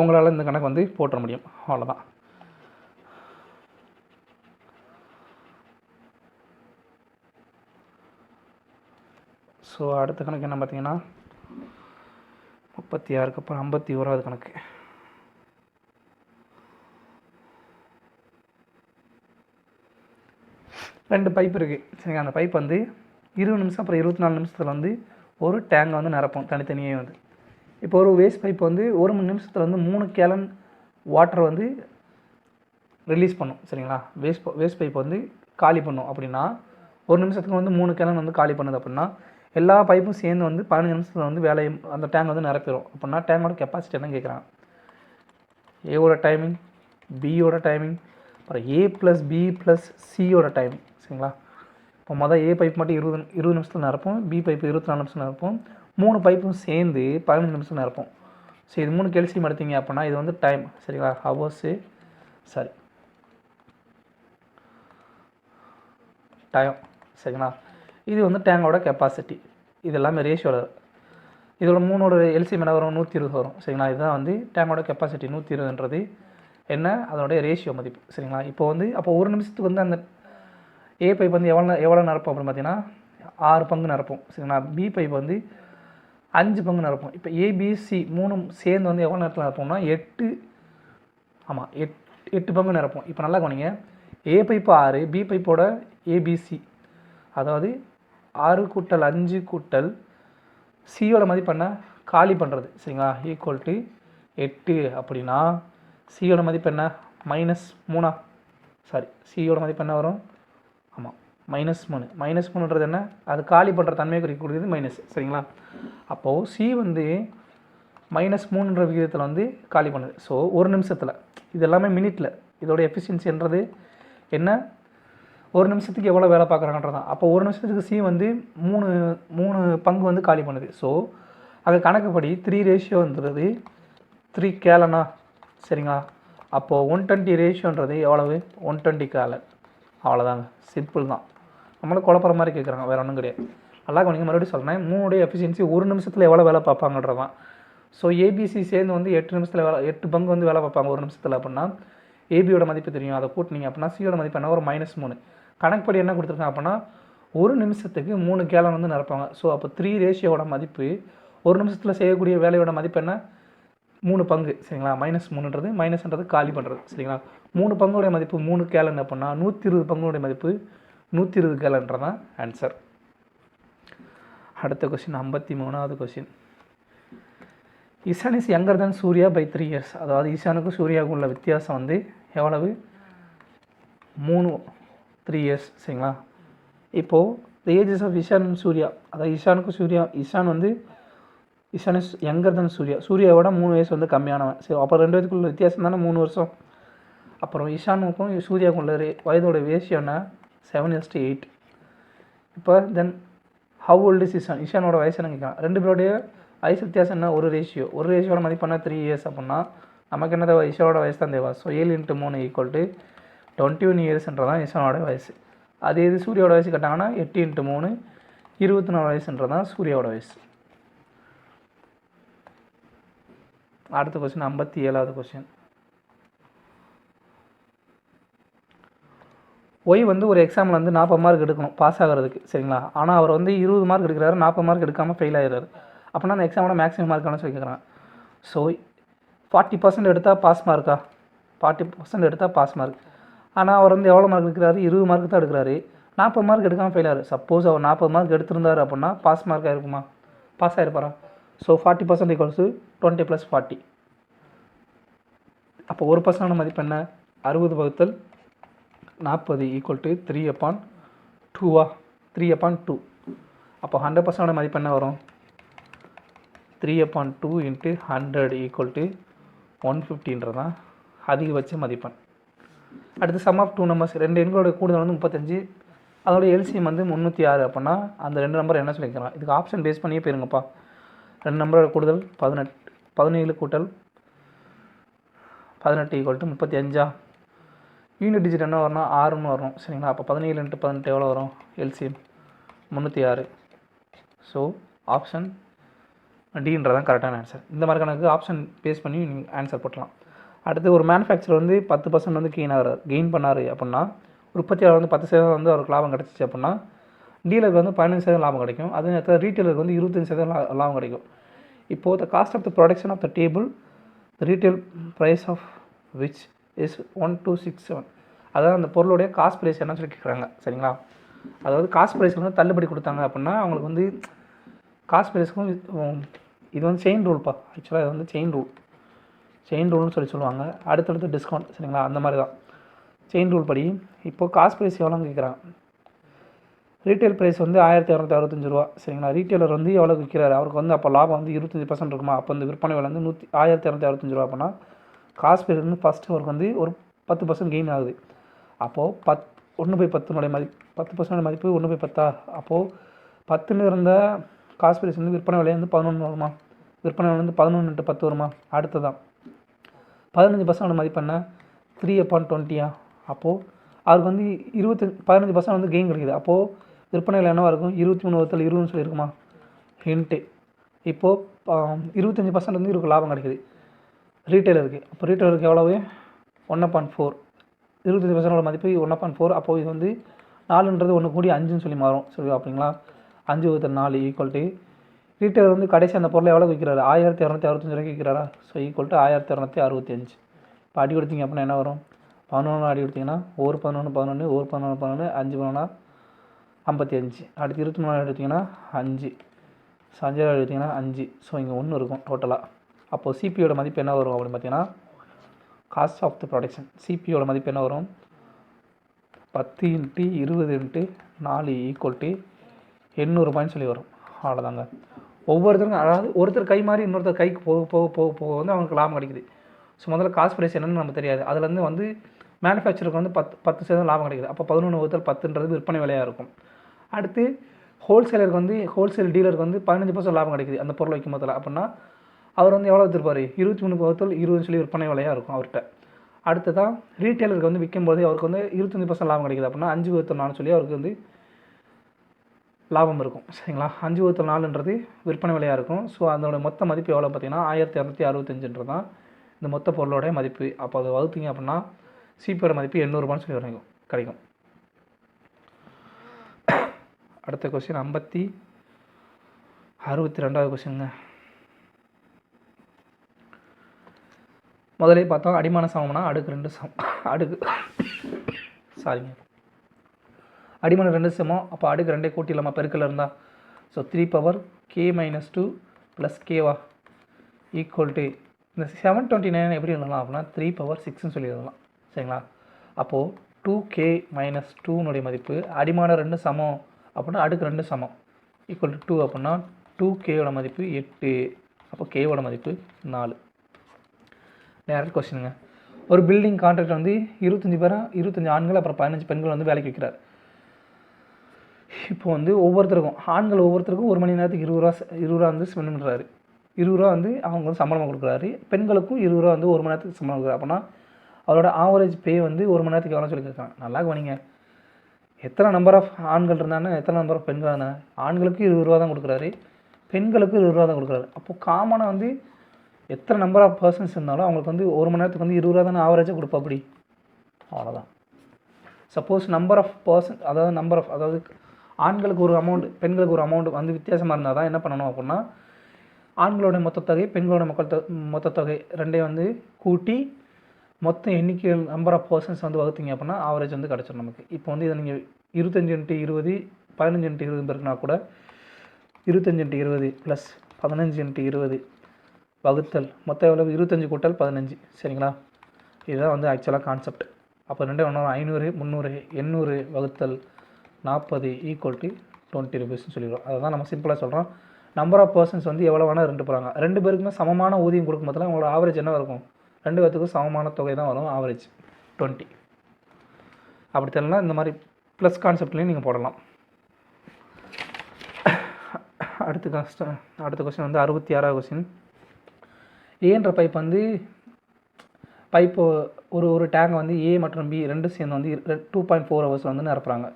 உங்களால் இந்த கணக்கு வந்து போட்டுற முடியும். அவ்வளோதான். ஸோ அடுத்த கணக்கு என்ன பார்த்தீங்கன்னா 36க்கு அப்புறம் 51வது கணக்கு. 2 பைப் இருக்குது சரிங்களா. அந்த பைப் வந்து 20 நிமிஷம் அப்புறம் 24 நிமிஷத்தில் வந்து ஒரு டேங்கை வந்து நிரப்போம் தனித்தனியே வந்து. இப்போ ஒரு வேஸ்ட் பைப் வந்து 1 மணி நிமிஷத்தில் வந்து 3 கேலன் வாட்டரை வந்து ரிலீஸ் பண்ணும் சரிங்களா. வேஸ்ட் பைப் வந்து காலி பண்ணும் அப்படின்னா 1 நிமிஷத்துக்கு வந்து 3 கேலன் வந்து காலி பண்ணுது அப்படின்னா எல்லா பைப்பும் சேர்ந்து வந்து 15 நிமிஷத்தில் வந்து வேலையை அந்த டேங்க் வந்து நிரப்பிடும். அப்படின்னா டேங்கோட கெப்பாசிட்டி என்ன கேட்குறாங்க. ஏவோட டைமிங், பியோட டைமிங், அப்புறம் ஏ ப்ளஸ் பி ப்ளஸ் சியோட டைமிங் சரிங்களா. இப்போ மொதல் ஏ பைப் மட்டும் 20 நிமிஷத்தில் நிரப்போம், பி பைப்பு 24 நிமிஷம் நிரப்போம், 3 பைப்பும் சேர்ந்து 15 நிமிஷம் நிரப்போம். ஸோ இது 3 கெல்சியம் எடுத்தீங்க அப்படின்னா இது வந்து டைம் சரிங்களா. ஹவர்ஸு டைம் சரிங்களா. இது வந்து டேங்கோட கெப்பாசிட்டி. இது எல்லாமே ரேஷியோவில் இதோட 3ஓட எல்சிஎம் என்ன வரும் 120 வரும் சரிங்களா. இதுதான் வந்து டேங்கோட கெப்பாசிட்டி 120ன்றது என்ன அதோடைய ரேஷியோ மதிப்பு சரிங்களா. இப்போ வந்து அப்போ 1 நிமிஷத்துக்கு வந்து அந்த ஏ பைப் வந்து எவ்வளோ நிரப்போம் அப்படின்னு பார்த்தீங்கன்னா 6 பங்கு நிரப்போம் சரிங்களா. பி பைப் வந்து 5 பங்கு நிரப்போம். இப்போ ஏபிசி 3 சேர்ந்து வந்து எவ்வளோ நேரத்தில் நிரப்போம்னா 8 பங்கு நிரப்போம். இப்போ நல்லா கவனிங்க, ஏ பைப்பு 6, பி பைப்போட ஏபிசி அதாவது 6 கூட்டல் 5 கூட்டல் சியோட மதிப்பு என்ன காலி பண்ணுறது சரிங்களா ஈக்குவல் டு 8 அப்படின்னா சியோட மதிப்பு என்ன -3 சியோட மதிப்பு என்ன வரும் -3 என்ன அது காலி பண்ணுற தன்மையை குறிக்கக்கூடியது மைனஸ் சரிங்களா. அப்போது சி வந்து -3 விகிதத்தில் வந்து காலி பண்ணுது. ஸோ 1 நிமிஷத்தில் இது எல்லாமே மினிட்டில் இதோட எஃபிஷியன்சின்றது என்ன 1 நிமிஷத்துக்கு எவ்வளோ வேலை பார்க்குறாங்கன்றது தான். அப்போ 1 நிமிஷத்துக்கு சி வந்து 3 பங்கு வந்து காலி பண்ணுது. ஸோ அது கணக்குப்படி 3 ரேஷியோன்றது 3 கேலனா சரிங்களா. அப்போது 120 ரேஷியோன்றது எவ்வளவு 120 கேலன். அவ்வளோதாங்க, சிம்பிள் தான். நம்மளும் குழப்பற மாதிரி கேட்குறாங்க, வேறு ஒன்றும் கிடையாது. நல்லா கவனிங்க, மறுபடியும் சொல்கிறேன், 3 எஃபிஷியன்சி 1 நிமிஷத்தில் எவ்வளோ வேலை பார்ப்பாங்கன்றது தான். ஸோ ஏபிசி சேர்ந்து வந்து 8 நிமிஷத்தில் 8 பங்கு வந்து வேலை பார்ப்பாங்க 1 நிமிஷத்தில் அப்படின்னா ஏபியோட மதிப்பு தெரியும், அதை கூட்டினீங்க அப்படின்னா சியோட மதிப்பு என்ன ஒரு -3. கணக்குப்படி என்ன கொடுத்துருக்காங்க அப்படின்னா 1 நிமிஷத்துக்கு 3 கேலன் வந்து நிரப்பாங்க. ஸோ அப்போ 3 ரேஷியோட மதிப்பு 1 நிமிஷத்தில் செய்யக்கூடிய வேலையோட மதிப்பு என்ன 3 பங்கு சரிங்களா. -3ன்றது மைனஸ்ன்றது காலி பண்ணுறது சரிங்களா. 3 பங்குடைய மதிப்பு 3 கேலன் அப்படின்னா 120 பங்குடைய மதிப்பு 120 கேலன்றதான் ஆன்சர். அடுத்த கொஸ்டின் 53வது question. Ishaan is younger than Surya by 3 years. அதாவது ஈசானுக்கும் சூர்யாவுக்கும் உள்ள வித்தியாசம் வந்து எவ்வளவு 3 இயர்ஸ் சரிங்களா. இப்போது the ages of Eesan and Surya, அதாவது ஈசானுக்கும் ஈசான் இஸ் யங்கர் தென் சூர்யாவோட 3 வயசு வந்து கம்மியானவன் சரி. அப்போ 2 வயதுக்குள்ள வித்தியாசம் தானே 3 வருஷம். அப்புறம் ஈசானுக்கும் சூர்யாவுக்கும் உள்ள வயதோட ரேஷியோ என்ன 7:8. இப்போ தென் ஹவு ஓல்டு இஸ் ஈசானோட வயசு என்ன கேட்கலாம். 2 பேருடைய வயசு வித்தியாசம் என்ன ஒரு ரேஷியோட மதிப்பு என்ன 3 இயர்ஸ் அப்படின்னா நமக்கு என்ன தேவை ஈசானோட வயசு தான் தேவை. ஸோ 7 × 3 = 21 இயர்ஸ்ன்றதான் ஈசானோட வயசு. அதே இது சூர்யாவோட வயசு கேட்டாங்கன்னா 8 × 3 24 வயசுன்றதான் சூர்யாவோட வயசு. அடுத்த கொஸ்டின் 57வது கொஸ்டின். ஒய் வந்து ஒரு எக்ஸாமில் வந்து 40 மார்க் எடுக்கணும் பாஸ் ஆகிறதுக்கு சரிங்களா. ஆனால் அவர் வந்து 20 மார்க் எடுக்கிறாரு, 40 மார்க் எடுக்காமல் ஃபெயில் ஆகிறாரு. அப்படின்னா அந்த எக்ஸாமோட மேக்ஸிமம் மார்க்கானு சொல்லி கேட்குறாங்க. ஸோ 40% எடுத்தால் பாஸ் மார்க்கா 40% எடுத்தால் பாஸ் மார்க். ஆனால் அவர் வந்து எவ்வளோ மார்க் எடுக்கிறாரு 20 மார்க் தான் எடுக்கிறாரு, 40 மார்க் எடுக்காமல் ஃபெயில் ஆகிறார். சப்போஸ் அவர் 40 மார்க் எடுத்திருந்தார் அப்படின்னா பாஸ் மார்க்காக இருக்குமா பாஸ் ஆகிருப்பாரா. ஸோ 40% = 20 + 40. அப்போ 1% மதிப்பு என்ன 60 / 40 = 3/2 3/2. அப்போ 100% மதிப்பு என்ன வரும் 3/2 × 100 = 150ன்றதான் அதிகபட்ச மதிப்பெண். அடுத்து சம் ஆஃப் 2 நம்பர்ஸ், 2 எண்களோட கூடுதல் வந்து 35, அதோட எல்சிஎம் வந்து 306 அப்படின்னா அந்த 2 நம்பர் என்ன சொல்லிக்கலாம். இதுக்கு ஆப்ஷன் பேஸ் பண்ணியே போயிருங்கப்பா. 2 நம்பரோட கூடுதல் 17 17 × 18 = 35. யூனிட் டிஜிட் என்ன வரணும் 6ன்னு வரணும் சரிங்களா. அப்போ 17 × 18 எவ்வளோ வரும் எல்சிஎம் 306. ஸோ ஆப்ஷன் டின்றதான் கரெக்டான ஆன்சர். இந்த மாதிரி கணக்கு ஆப்ஷன் பேஸ் பண்ணி நீங்கள் ஆன்சர் போட்டலாம். அடுத்து ஒரு மேனுஃபேக்சர் வந்து 10% வந்து கெயின் பண்ணார் அப்படின்னா உற்பத்தியாளர் வந்து 10% வந்து அவருக்கு லாபம் கிடச்சிச்சு அப்படின்னா டீலருக்கு வந்து 15% லாபம் கிடைக்கும். அதே நேரத்தில் ரீட்டெயிலருக்கு வந்து 25% லாபம் கிடைக்கும். இப்போது the cost of the production of the table the retail price of which is 1267. அதாவது அந்த பொருளுடைய காஸ்ட் ப்ரைஸ் என்னன்னு சொல்லி கேட்குறாங்க. சரிங்களா? அதாவது காஸ்ட் ப்ரைஸில் வந்து தள்ளுபடி கொடுத்தாங்க அப்படின்னா அவங்களுக்கு வந்து காஸ்ட் ப்ரைஸுக்கும் இது வந்து செயின் ரூல்ப்பா. ஆக்சுவலாக இது வந்து செயின் ரூல்னு சொல்லுவாங்க. அடுத்தடுத்து டிஸ்கவுண்ட். சரிங்களா? அந்த மாதிரி தான் செயின் ரூல் படி. இப்போது காஸ்ட் ப்ரைஸ் எவ்வளோன்னு கேட்குறாங்க. ரீட்டைல் ப்ரைஸ் வந்து 1265 ரூபா. சரிங்களா? ரீட்டைலர் வந்து எவ்வளோ விற்கிறாரு, அவருக்கு வந்து அப்போ லாபம் வந்து 25% இருக்குமா, அப்போ இந்த விற்பனை விலை வந்து 1265 ரூபா. அப்படின்னா காஸ்ட் ப்ரைஸ் வந்து ஃபஸ்ட்டு அவருக்கு வந்து ஒரு 10% கெயின் ஆகுது. அப்போது 1/10 மதிப்பு 10% மதிப்பு 1/10. அப்போது 10ன்னு இருந்த காஸ்ட் ப்ரைஸ் வந்து விற்பனை விலை வந்து 11 வருமா, விற்பனை விலை வந்து 11 × 10 வருமா. அடுத்ததான் 15% மதிப்பு என்ன, 3/20. அப்போது அவருக்கு வந்து 15% வந்து கெயின் கிடைக்குது. அப்போது விற்பனை விலை என்னவாக இருக்கும், 23/20ன்னு சொல்லியிருக்குமா ஹிண்ட்டு. இப்போது 25% வந்து இவருக்கு லாபம் கிடைக்குது ரீட்டைலருக்கு. அப்போ ரீட்டைலருக்கு எவ்வளவு, 1/4. 25% மதிப்பு 1/4. அப்போது இது வந்து 4ன்றது 1 கூடி 5ன்னு சொல்லி மாறும். சரி அப்படிங்களா? 5/4 ஈக்குவல் ரீட்டைலர் வந்து கடைசி அந்த பொருளை எவ்வளோ விற்கிறாரு, 1265 ரூபாய்க்கு விற்கிறாரா. So equal 1265. இப்போ அடி கொடுத்தீங்க அப்படின்னா என்ன வரும், 11 அடி கொடுத்தீங்கன்னா 1 11 11 1 11 11 5 11 55. அடுத்து 23 எடுத்திங்கன்னா 5. ஸோ 5 எடுத்திங்கன்னா 5. ஸோ இங்கே 1 இருக்கும் டோட்டலாக. அப்போது சிபியோட மதிப்பு என்ன வரும் அப்படின்னு பார்த்தீங்கன்னா, காஸ்ட் ஆஃப் த ப்ரொடக்ஷன் சிபியோட மதிப்பு என்ன வரும், 10 × 20 × 4 ஈக்குவல் 800 ரூபாய்ன்னு சொல்லி வரும். அவ்வளோதாங்க. ஒவ்வொருத்தருக்கும் அதாவது ஒருத்தர் கை மாறி இன்னொருத்தர் கைக்கு போக போக போக போக வந்து அவங்களுக்கு லாபம் கிடைக்குது. ஸோ முதல்ல காஸ்ட் ப்ரைஸ் என்னென்னு நமக்கு தெரியாது. அதுலேருந்து வந்து மேனுஃபேக்சருக்கு வந்து 10% லாபம் கிடைக்குது. அப்போ 11/10ன்றது விற்பனை விலையாக இருக்கும். அடுத்து ஹோல்சேலருக்கு வந்து ஹோல்சேல் டீலருக்கு வந்து 15% லாபம் கிடைக்குது அந்த பொருள் வைக்கும் போதில். அப்படின்னா அவர் வந்து எவ்வளோ விற்றுருப்பார், 23/20 சொல்லி விற்பனை விலையாக இருக்கும் அவர்கிட்ட. அடுத்து தான் ரீட்டைலருக்கு வந்து விற்கும்போது அவருக்கு வந்து 25% லாபம் கிடைக்குது. அப்படின்னா 5/4 சொல்லி அவருக்கு வந்து லாபம் இருக்கும். சரிங்களா? 5/4ன்றது விற்பனை விலையாக இருக்கும். ஸோ அதோட மொத்த மதிப்பு எவ்வளோ பார்த்தீங்கன்னா 1265ன்றது தான் இந்த மொத்த பொருளோடைய மதிப்பு. அப்போ அதை வகுத்தீங்க அப்படின்னா சிபியோட மதிப்பு 800 ரூபான்னு சொல்லி கிடைக்கும். அடுத்த கொஸ்டின் 62வது கொஸ்டினுங்க. முதலே பார்த்தோம் அடிமான சமம்னா அடுக்கு 2 சமம். அடிமான 2 சமம். அப்போ அடுக்கு 2 கூட்டிடலாமா பெருக்கல் இருந்தால். ஸோ 3 - 2 + கேவா ஈக்குவல் இந்த 729 எப்படி எழுதலாம் அப்படின்னா 3/6ன்னு சொல்லி எழுதலாம். சரிங்களா? அப்போது 2k - 2னுடைய மதிப்பு அடிமான 2 சமம் அப்படின்னா அடுக்கு 2 சமம் ஈக்குவல் 2 அப்படின்னா 2kயோட மதிப்பு 8. அப்போ கேவோட மதிப்பு 4. டேரக்ட் கொஸ்டினுங்க. ஒரு பில்டிங் கான்ட்ராக்டர் வந்து 25 ஆண்கள் அப்புறம் 15 பெண்கள் வந்து வேலைக்கு வைக்கிறார். இப்போ வந்து ஆண்கள் ஒவ்வொருத்தருக்கும் 1 மணி நேரத்துக்கு 20 ரூபா வந்து ஸ்பெண்ட் பண்ணுறாரு. 20 ரூபா வந்து அவங்க வந்து சம்பளமாக கொடுக்குறாரு. பெண்களுக்கும் 20 ரூபா வந்து 1 மணி நேரத்துக்கு சம்பளம் கொடுக்குறாரு. அப்படின்னா அவரோட ஆவரேஜ் பே வந்து 1 மணி நேரத்துக்கு எவ்வளோ சொல்லி கேட்குறாங்க. நல்லா கவனிங்க. எத்தனை நம்பர் ஆஃப் ஆண்கள் இருந்தாங்கன்னா எத்தனை நம்பர் ஆஃப் பெண்கள் இருந்தாங்க. ஆண்களுக்கு 20 ரூபா தான் கொடுக்குறாரு, பெண்களுக்கு 20 ரூபா தான் கொடுக்குறாரு. அப்போது காமனாக வந்து எத்தனை நம்பர் ஆஃப் பர்சன்ஸ் இருந்தாலும் அவங்களுக்கு வந்து 1 மணி நேரத்துக்கு வந்து 20 ரூபா தானே ஆவரேஜாக கொடுப்பா. அப்படி அவ்வளோதான். சப்போஸ் நம்பர் ஆஃப் பர்சன் அதாவது ஆண்களுக்கு ஒரு அமௌண்ட் பெண்களுக்கு ஒரு அமௌண்ட் வந்து வித்தியாசமாக இருந்தால் தான் என்ன பண்ணணும் அப்படின்னா ஆண்களோட மொத்தத்தொகை பெண்களோட மொத்தத்தொகை ரெண்டையும் வந்து கூட்டி மொத்த எண்ணிக்கை நம்பர் ஆஃப் பர்சன்ஸ் வந்து வகுத்தீங்க அப்படின்னா ஆவரேஜ் வந்து கிடச்சிடும் நமக்கு. இப்போ வந்து இதை நீங்கள் 25 × 20 15 × 20 இருக்குன்னா கூட 25 × 20 + 15 × 20 வகுத்தல் மொத்தம் எவ்வளோ 25 + 15. சரிங்களா? இதுதான் வந்து ஆக்சுவலாக கான்செப்ட். அப்போ 2 500 300 800 வகுத்தல் 40 ஈக்குவல் 20 ரூபீஸ்ன்னு சொல்லிடுவோம். அதை தான் நம்ம சிம்பிளாக சொல்கிறோம். நம்பர் ஆஃப் பர்சன்ஸ் வந்து எவ்வளோ வேணால் 2 போகிறாங்க. 2 பேருக்குமே சமமான ஊதியம் கொடுக்கும் போதில் அவங்களோட ஆவரேஜ் என்ன இருக்கும், 2 பேர்த்துக்கும் சமமான தொகை தான் வரும். ஆவரேஜ் 20. அப்படி தெரியலனா இந்த மாதிரி ப்ளஸ் கான்செப்ட்லேயும் நீங்கள் போடலாம். அடுத்த கொஸ்டின் வந்து 66வது கொஸ்டின். ஏன்ற பைப்பு ஒரு டேங்கை வந்து ஏ மற்றும் பி ரெண்டும் சேர்ந்து வந்து 2.4 ஹவர்ஸ் வந்து நிரப்புறாங்க.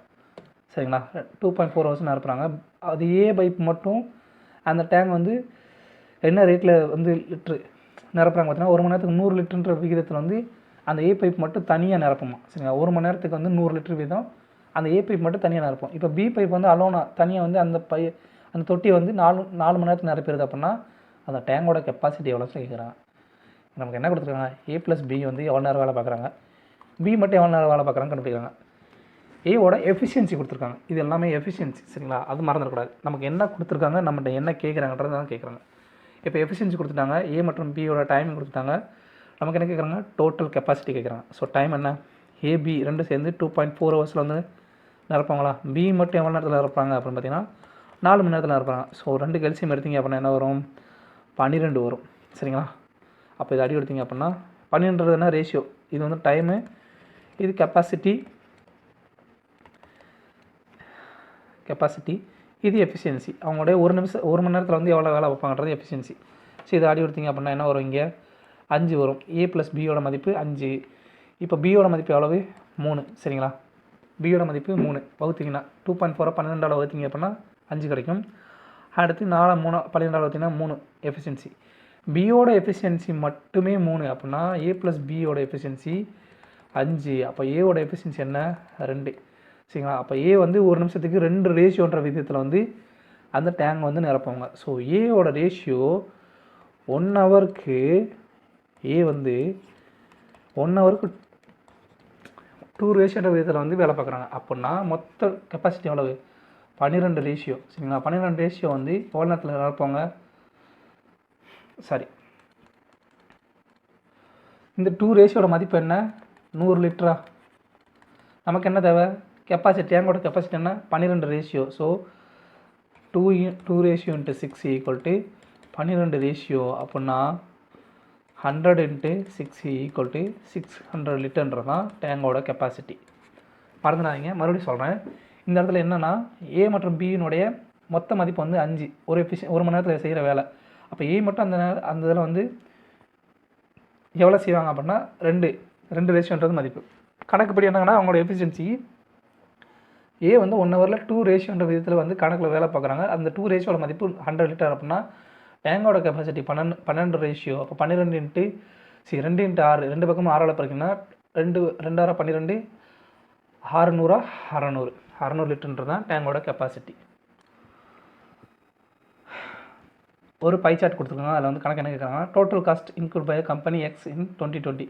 சரிங்களா? 2.4 ஹவர்ஸ் நிரப்புறாங்க. அது ஏ பைப் மட்டும் அந்த டேங்க் வந்து என்ன ரேட்டில் வந்து லிட்ரு நிரப்புறாங்க பார்த்தீங்கன்னா 1 மணி நேரத்துக்கு 100 லிட்டருன்ற விகிதத்தில் வந்து அந்த ஏ பைப் மட்டும் தனியாக நிரப்புமா. சரிங்களா? 1 மணி நேரத்துக்கு வந்து 100 லிட்டர் வீதம் அந்த ஏ பைப் மட்டும் தனியாக நிரப்போம். இப்போ பி பைப் வந்து அலோனாக தனியாக வந்து அந்த தொட்டியை வந்து 4 மணி நேரத்துக்கு நிரப்பிடுது. அப்படின்னா அந்த டேங்கோட கெப்பாசிட்டி எவ்வளோ கேட்குறாங்க. நமக்கு என்ன கொடுத்துருக்காங்க, A + B வந்து எவ்வளோ நேரம் வேலை பார்க்குறாங்க, பி மட்டும் எவ்வளோ நேரம் வேலை பார்க்குறாங்க கண்டுபிடிக்கிறாங்க. ஏவோட எஃபிஷியன்சி கொடுத்துருக்காங்க. இது எல்லாமே எஃபிஷியன்சி, சரிங்களா? அது மறந்துடக்கூடாது. நமக்கு என்ன கொடுத்துருக்காங்க, நம்மகிட்ட என்ன கேட்குறாங்கன்றது தான் கேட்குறாங்க. இப்போ எஃபிஷியன்சி கொடுத்துட்டாங்க, ஏ மற்றும் பியோட டைமிங் கொடுத்துட்டாங்க. நமக்கு என்ன கேட்குறாங்க, டோட்டல் கெப்பாசிட்டி கேட்குறாங்க. ஸோ டைம் என்ன, ஏபி ரெண்டும் சேர்ந்து 2.4 ஹவர்ஸில் வந்து நிரப்பாங்களா? பி மட்டும் எவ்வளோ நேரத்தில் நிரப்பாங்க அப்படின்னு பார்த்தீங்கன்னா 4 மணி நேரத்தில் நிரப்பாங்க. ஸோ 2 கெல்சியம் எடுத்திங்க அப்படின்னா என்ன வரும், 12 வரும், சரிங்களா? அப்போ இது அடி எடுத்திங்க அப்படின்னா 12ன்றதுனா ரேஷியோ, இது வந்து டைமு, இது கெப்பாசிட்டி, இது எஃபிஷியன்சி. அவங்களுடைய ஒரு மணி நேரத்தில் வந்து எவ்வளோ வேலை வைப்பாங்கன்றது எஃபிஷியன்சி. ஸோ இதை அடி எடுத்திங்க அப்படின்னா என்ன வரும், இங்கே 5 வரும். ஏ ப்ளஸ் பியோட மதிப்பு 5. இப்போ பியோட மதிப்பு எவ்வளவு, 3, சரிங்களா? பியோட மதிப்பு 3 வகுத்திங்கன்னா 2.4 12 வகுத்திங்க அப்படின்னா 5 கிடைக்கும். அடுத்து 4 3 12 வகுத்திங்கன்னா 3 எஃபிஷியன்சி. பியோட எஃபிஷியன்சி மட்டுமே 3 அப்படின்னா ஏ ப்ளஸ் பியோட எஃபிஷியன்சி 5. அப்போ ஏவோட எஃபிஷியன்சி என்ன, 2, சரிங்களா? அப்போ ஏ வந்து ஒரு நிமிஷத்துக்கு 2 ரேஷியோன்ற விதத்தில் வந்து அந்த டேங்க் வந்து நிரப்புவாங்க. ஸோ ஏவோட ரேஷியோ 1 ஹவருக்கு, ஏ வந்து 1 ஹவருக்கு 2 ரேஷியோன்ற விதத்தில் வந்து வேலை பார்க்குறாங்க. அப்படின்னா மொத்த கெப்பாசிட்டி எவ்வளவு, 12 ரேஷியோ, சரிங்களா? 12 ரேஷியோ வந்து எவ்வளோ நேரத்தில் நிரப்புவாங்க, சாரி, இந்த 2 ரேஷியோட மதிப்பு என்ன, 100 லிட்டரா? நமக்கு என்ன தேவை, கெப்பாசிட்டி, டேங்கோட கெப்பாசிட்டி என்ன, 12 ratio. So 2 ratio into 6 equal to 12 ratio. அப்படின்னா 100 இன்ட்டு 6 ஈக்குவல் டு 600 லிட்டர்ன்றது தான் டேங்கோட கெப்பாசிட்டி. மறந்துடாதீங்க, மறுபடியும் சொல்கிறேன். இந்த இடத்துல என்னென்னா ஏ மற்றும் பியினுடைய மொத்த மதிப்பு வந்து 5, ஒரு மணி நேரத்தில் செய்கிற வேலை. அப்போ ஏ மட்டும் அந்த இதில் வந்து எவ்வளோ செய்வாங்க அப்படின்னா 2 ரேஷியோன்றது மதிப்பு. கணக்குப்படி என்னங்கன்னா அவங்களோட எஃபிஷியன்சி ஏ வந்து 1 ஹவரில் 2 ரேஷியோன்ற விதத்தில் வந்து கணக்கில் வேலை பார்க்குறாங்க. அந்த 2 ரேஷியோட மதிப்பு 100 லிட்டர் அப்படின்னா டேங்கோட கெப்பாசிட்டி 12 ரேஷியோ. அப்போ 12 இன்ட்டு 2 இன்ட்டு 6, 2 பக்கமும் 6ஆல் பிறகுன்னா 2 6 12, 600 லிட்டர்ன்றது தான் டேங்கோட கெப்பாசிட்டி. ஒரு பை சார்ட் கொடுத்துருக்காங்க. அதில் வந்து கணக்கு என்ன கேட்குறாங்க, total cost include by company X in 2020.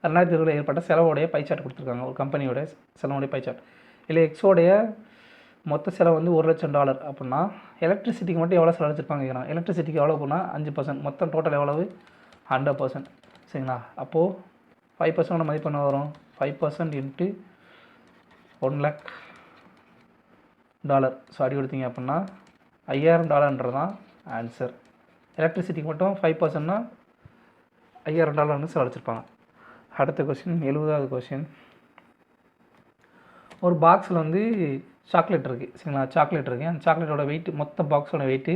2020 ஏற்பட்ட செலவோடைய பை சார்ட் கொடுத்துருக்காங்க. ஒரு கம்பெனியோட செலவுடைய பை சார்ட். இல்லை எக்ஸோடைய மொத்த செலவு வந்து $1,00,000 அப்படின்னா எலக்ட்ரிசிட்டிக்கு மட்டும் எவ்வளோ செலவழிச்சிருப்பாங்க கேட்குறாங்க. எலக்ட்ரிசிட்டிக்கு எவ்வளோ போனால் 5%, மொத்தம் டோட்டல் எவ்வளவு 100%, சரிங்களா? அப்போது 5% மதிப்பு என்ன வரும், 5% இன்ட்டு $1,00,000. ஸோ அடி கொடுத்தீங்க அப்படின்னா $5,000 தான் ஆன்சர். எலக்ட்ரிசிட்டிக்கு மட்டும் 5%னா $5,000 செலவழிச்சிருப்பாங்க. அடுத்த கொஸ்டின், 70வது கொஸ்டின். ஒரு பாக்ஸில் வந்து சாக்லேட் இருக்குது, சரிங்களா? சாக்லேட் இருக்குது. அந்த சாக்லேட்டோட வெயிட், மொத்த பாக்ஸோட வெயிட்டு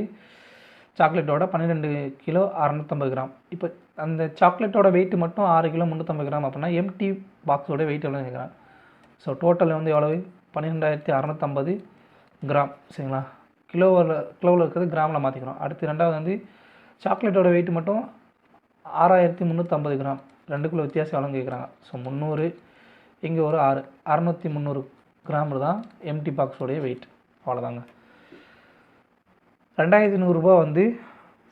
சாக்லேட்டோட 12 கிலோ 650 கிராம். இப்போ அந்த சாக்லேட்டோட வெயிட் மட்டும் 6 கிலோ 350 கிராம் அப்படின்னா எம்டி பாக்ஸோட வெயிட் எவ்வளோ கேட்குறாங்க. ஸோ டோட்டல் வந்து எவ்வளவு, 12,650 கிராம், சரிங்களா? கிலோவில் இருக்கிறது கிராமில் மாற்றிக்கிறோம். அடுத்து ரெண்டாவது வந்து சாக்லேட்டோட வெயிட் மட்டும் 6,350 கிராம். 2 வித்தியாசம் எவ்வளோன்னு கேட்குறாங்க. ஸோ 300, இங்கே ஒரு 6, 600 கிராம் தான் எம்டி பாக்ஸோடைய வெயிட். அவ்வளோதாங்க. 2,100 வந்து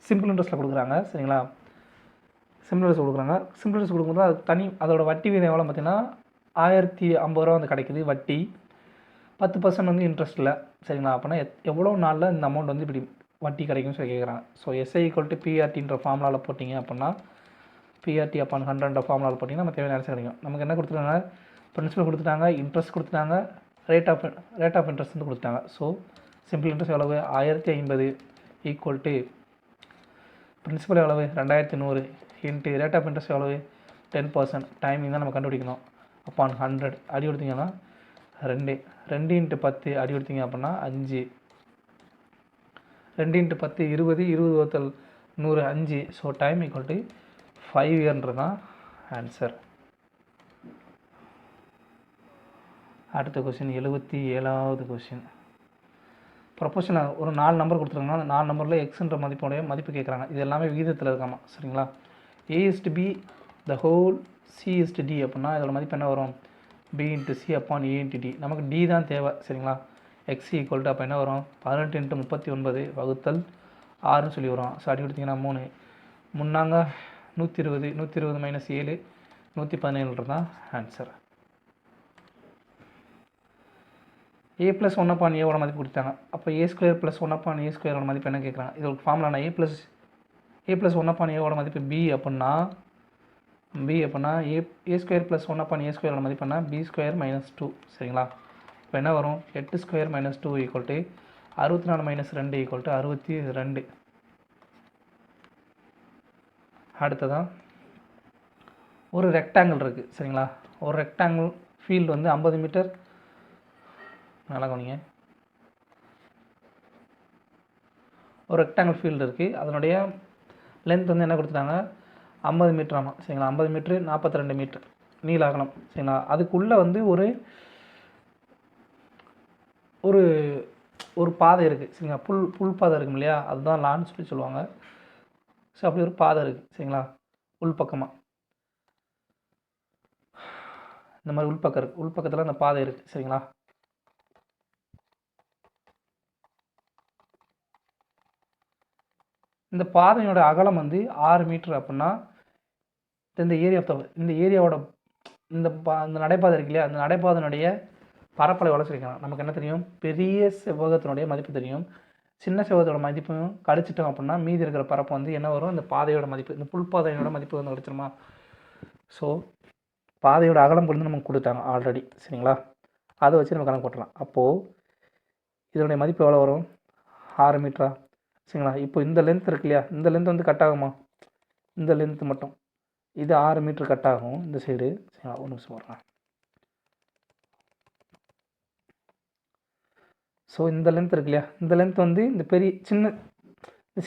சிம்பிள் இன்ட்ரெஸ்ட்டில் கொடுக்குறாங்க, சரிங்களா? சிம்பிள் இன்ட்ரெஸ்ட் கொடுக்குறாங்க. சிம்பிள் இன்ட்ரெஸ்ட் கொடுக்கும்போது அது அதோட வட்டி வீதம் எவ்வளோ பார்த்தீங்கன்னா 1,050 வந்து கிடைக்குது வட்டி. 10% வந்து இன்ட்ரெஸ்ட்டில், சரிங்களா? அப்படின்னா எவ்வளோ நாளில் இந்த அமௌண்ட் வந்து இப்படி வட்டி கிடைக்கும்னு சொல்லி கேட்குறாங்க. ஸோ எஸ்ஐ ஈக்குவல் டு பிஆர்டின்ற ஃபார்முலாவில் போட்டிங்க அப்படின்னா பிஆர்டி அப்பான் 100 ஃபார்முலாவில் போட்டிங்கன்னா நம்ம தேவையான ஆன்சர் கிடைக்கும். நமக்கு என்ன கொடுத்துருக்காங்க, பிரின்சிபல் கொடுத்துட்டாங்க, இன்ட்ரெஸ்ட் கொடுத்துட்டாங்க, ரேட் ஆஃப் இன்ட்ரெஸ்ட் வந்து கொடுத்துட்டாங்க. ஸோ சிம்பிள் இன்ட்ரெஸ்ட் எவ்வளவு, 1,050 ஈக்குவல் டு பிரின்சிபல் எவ்வளவு 2,100 இன்ட்டு ரேட் ஆஃப் இன்ட்ரெஸ்ட் எவ்வளவு 10%. டைமிங் தான் நம்ம கண்டுபிடிக்கணும். அப்பான் 100 அடி கொடுத்தீங்கன்னா 2 இன்ட்டு 10 அடி கொடுத்தீங்க அப்படின்னா 5, 2 இன்ட்டு 10 20, 20 வகுத்தல் 100 5. ஸோ டைம் ஈக்குவல் டு 5 இயர்ன்றது தான் ஆன்சர். அடுத்த கொஸ்டின், 77வது கொஸ்டின். ப்ரொபோஷனில் ஒரு 4 நம்பர் கொடுத்துருக்காங்க. அந்த 4 நம்பரில் எக்ஸுன்ற மதிப்பு கேட்குறாங்க. இது எல்லாமே விகிதத்தில் இருக்காமா, சரிங்களா? A/B the whole C/D அப்படின்னா இதோட மதிப்பு என்ன வரும், B/C upon A/D. நமக்கு D தான் தேவை, சரிங்களா? X ஈக்குவல் டு அப்போ என்ன வரும், 18 × 39 வகுத்தல் 6ன்னு சொல்லி வரும். ஸோ அடி கொடுத்தீங்கன்னா 3 முன்னாங்க 120, 120 - 7 117 தான் ஆன்சர். ஏ ப்ளஸ் 1 ஏவோட மதிப்பு கொடுத்தாங்க. அப்போ ஏ ஸ்கொயர் ப்ளஸ் 1 ஏ ஸ்கொயரோட மதிப்பு என்ன கேட்குறாங்க. இது ஒரு ஃபார்முலா. நான் ஏ ப்ளஸ் 1 ஏவோட மதிப்பு பி அப்படின்னா ஏ ஸ்கொயர் ப்ளஸ் 1 ஏ ஸ்கொயரோட மதிப்பு என்ன, பி ஸ்கொயர் மைனஸ் 2. சரிங்களா. இப்போ என்ன வரும், 8 square minus 2 equal to 64 minus 2 equal to 62. அடுத்ததான் ஒரு ரெக்டாங்கிள் இருக்குது. சரிங்களா. ஒரு ரெக்டாங்கிள் ஃபீல்டு வந்து 50 மீட்டர். நல்லா கவனிங்க. ஒரு ரெக்டாங்கிள் ஃபீல்டு இருக்குது. அதனுடைய லென்த் வந்து என்ன கொடுத்துட்டாங்க, 50 மீட்டர். ஆமாம். சரிங்களா. 50 மீட்ரு 42 மீட்டர் நீள அகலம். சரிங்களா. அதுக்குள்ளே வந்து ஒரு ஒரு பாதை இருக்குது. சரிங்களா. புல் பாதை இருக்கும் இல்லையா, அதுதான் லான்னு சொல்லி சொல்லுவாங்க. ஸோ அப்படி ஒரு பாதை இருக்குது. சரிங்களா. உள்பக்கமாக இந்த மாதிரி உள்பக்கம் இருக்குது. உள்பக்கத்தில் அந்த பாதை இருக்குது. சரிங்களா. இந்த பாதையோட அகலம் வந்து 6 மீட்டர் அப்படின்னா இந்த ஏரியாவோட இந்த நடைபாதை இருக்கு இல்லையா, அந்த நடைபாதையினுடைய பரப்பளவு எவ்வளோ சொல்லிக்கலாம். நமக்கு என்ன தெரியும், பெரிய செவ்வகத்தினுடைய மதிப்பு தெரியும். சின்ன செவ்வகத்தோட மதிப்பையும் கழிச்சிட்டோம் அப்படின்னா மீதி இருக்கிற பரப்பு வந்து என்ன வரும், இந்த பாதையோட மதிப்பு, இந்த புல் பாதையோட மதிப்பு வந்து கழிச்சிருமா. ஸோ பாதையோட அகலம் கொண்டு நமக்கு கொடுத்தாங்க ஆல்ரெடி. சரிங்களா. அதை வச்சு நம்ம கணக்கு போட்டலாம். அப்போது இதனுடைய மதிப்பு எவ்வளோ வரும், 6 மீட்டரா. சரிங்களா. இப்போ இந்த லென்த் இருக்கு இல்லையா, இந்த லென்த் வந்து கட் ஆகுமா, இந்த லென்த்து மட்டும் இது 6 மீட்டர் கட் ஆகும் இந்த சைடு. சரிங்களா. ஒரு நிமிஷம் வரலாம். ஸோ இந்த லென்த் இருக்கு இல்லையா, இந்த லென்த் வந்து இந்த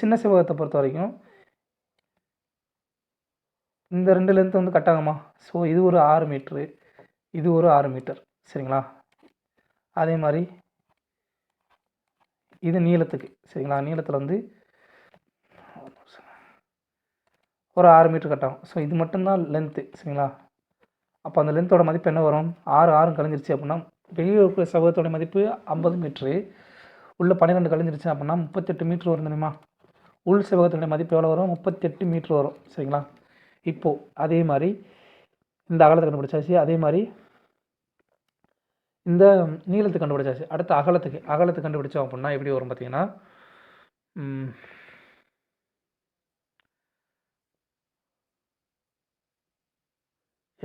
சின்ன செவ்வகத்தை பொறுத்த வரைக்கும் இந்த 2 லென்த் வந்து கட் ஆகுமா. ஸோ இது ஒரு 6 மீட்ரு, இது ஒரு 6 மீட்டர். சரிங்களா. அதே மாதிரி இது நீளத்துக்கு. சரிங்களா. நீளத்தில் வந்து ஒரு 6 மீட்டர் கட் ஆகும். ஸோ இது மட்டும்தான் லென்த்து. சரிங்களா. அப்போ அந்த லென்த்தோட மதிப்பு என்ன வரும், 6 கழிஞ்சிருச்சு அப்படின்னா வெளியே இருக்கிற செவ்வகத்தோட மதிப்பு 50 மீட்ரு, உள்ள 12 கழிஞ்சிருச்சு அப்படின்னா 38 மீட்ரு வரும் தெரியுமா. உள் செவ்வகத்தினுடைய மதிப்பு எவ்வளோ வரும், 38 மீட்ரு வரும். சரிங்களா. இப்போது அதே மாதிரி இந்த அகலத்தை கண்டுபிடிச்சாச்சு, அதே மாதிரி இந்த நீளத்தை கண்டுபிடிச்சாச்சு. அடுத்த அகலத்தை கண்டுபிடிச்சோம் அப்படின்னா எப்படி வரும் பார்த்தீங்கன்னா,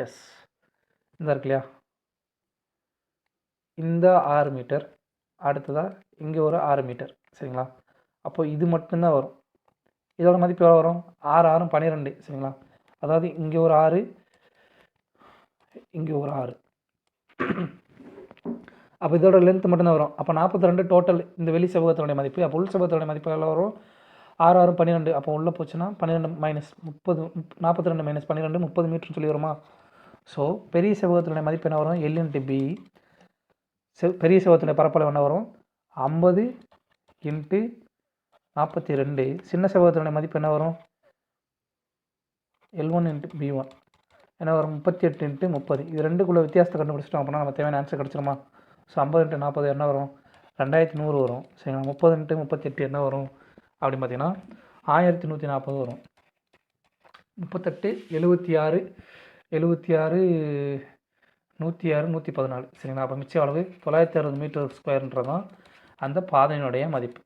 எஸ் இந்த இருக்கு இல்லையா, இந்த 6 மீட்டர், அடுத்ததாக இங்கே ஒரு 6 மீட்டர். சரிங்களா. அப்போ இது மட்டும்தான் வரும். இதோட மதிப்பு எவ்வளோ வரும், 6 12. சரிங்களா. அதாவது இங்கே ஒரு 6, இங்கே ஒரு 6. அப்போ இதோட லென்த் மட்டும்தான் வரும். அப்போ 42 டோட்டல் இந்த வெளி செவ்வகத்தினுடைய மதிப்பு. அப்போ உள் செவ்வகத்தினுடைய மதிப்பு எவ்வளோ வரும், 6 12. அப்போ உள்ளே போச்சுன்னா 12 மைனஸ் 30, 42 மைனஸ் 12 30 மீட்டர்னு சொல்லி வருமா. ஸோ பெரிய செவ்வகத்தினுடைய மதிப்பு என்ன வரும், L × B. பெரிய செவ்வகத்தினுடைய பரப்பளவு என்ன வரும், 50 × 42. சின்ன செவ்வகத்தினுடைய மதிப்பு என்ன வரும், L1 × B1 என்ன வரும், 38 × 30. இது ரெண்டுக்குள்ள வித்தியாசத்தை கண்டுபிடிச்சிட்டோம் அப்படின்னா நம்ம தேவையான ஆன்சர் கிடச்சிருமா. ஸோ 50 × 40 என்ன வரும், 2100 வரும். சரிங்களா. 30 × 38 என்ன வரும் அப்படின்னு பார்த்தீங்கன்னா 1140 வரும். 38 76 76 106 114. சரிங்களா. அப்போ மிச்ச அளவு 960 மீட்டர் ஸ்கொயர்ன்றதான் அந்த பாதையினுடைய மதிப்பு.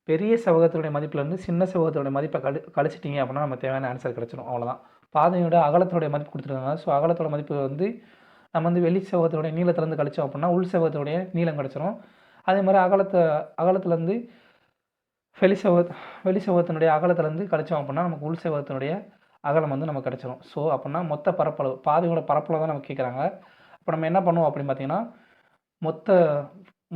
பெரிய செவ்வகத்தினுடைய மதிப்புலேருந்து சின்ன செவ்வகத்தினுடைய மதிப்பை கழிச்சிட்டிங்க அப்படின்னா நம்ம தேவையான ஆன்சர் கிடச்சிடும். அவ்வளோதான். பாதையோட அகலத்தினுடைய மதிப்பு கொடுத்துருக்காங்க. ஸோ அகலத்தோட மதிப்பு வந்து நம்ம வந்து வெளி செவ்வகத்தினுடைய நீளத்துலேருந்து கழிச்சோம் அப்படின்னா உள் செவ்வகத்தினுடைய நீளம் கிடச்சிரும். அதே மாதிரி அகலத்துலேருந்து வெளி செவ்வகத்தினுடைய அகலத்துலேருந்து கழிச்சோம் அப்படின்னா நமக்கு உள் செவ்வகத்தினுடைய அகலம் வந்து நமக்கு கிடச்சிரும். ஸோ அப்படின்னா மொத்த பரப்பளவு, பாதையோட பரப்பளவு தான் நமக்கு கேட்குறாங்க. அப்போ நம்ம என்ன பண்ணுவோம் அப்படின்னு பார்த்தீங்கன்னா